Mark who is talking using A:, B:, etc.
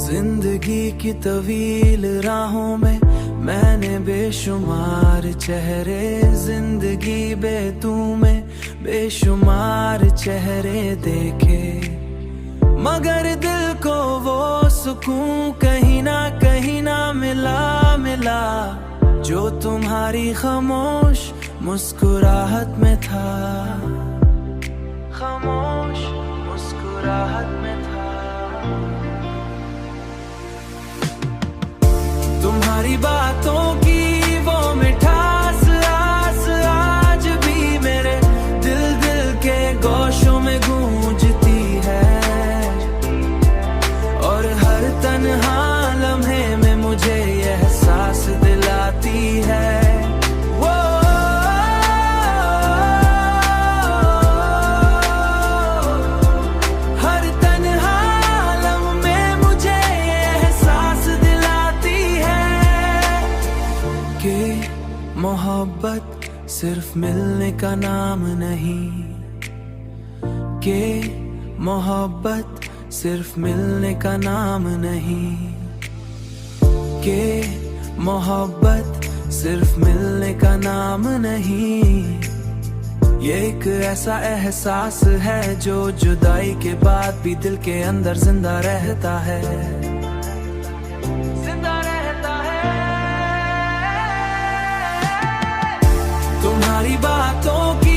A: जिंदगी की तवील राहों में मैंने बेशुमार चेहरे, जिंदगी बेतू में बेशुमार चेहरे देखे, मगर दिल को वो सुकून कहीं ना मिला जो तुम्हारी खामोश मुस्कुराहट में था, खामोश मुस्कुराहट में था। तुम्हारी बातों की वो मिठास आस आज भी मेरे दिल के गोशों में गूंजती है, और हर तन्हा लम्हे में मुझे यह एहसास दिलाती है। मोहब्बत सिर्फ मिलने का नाम नहीं, के मोहब्बत सिर्फ मिलने का नाम नहीं, के मोहब्बत सिर्फ मिलने का नाम नहीं। ये एक ऐसा एहसास है जो जुदाई के बाद भी दिल के अंदर जिंदा रहता है, जिंदा रहता है। तुम्हारी बातों की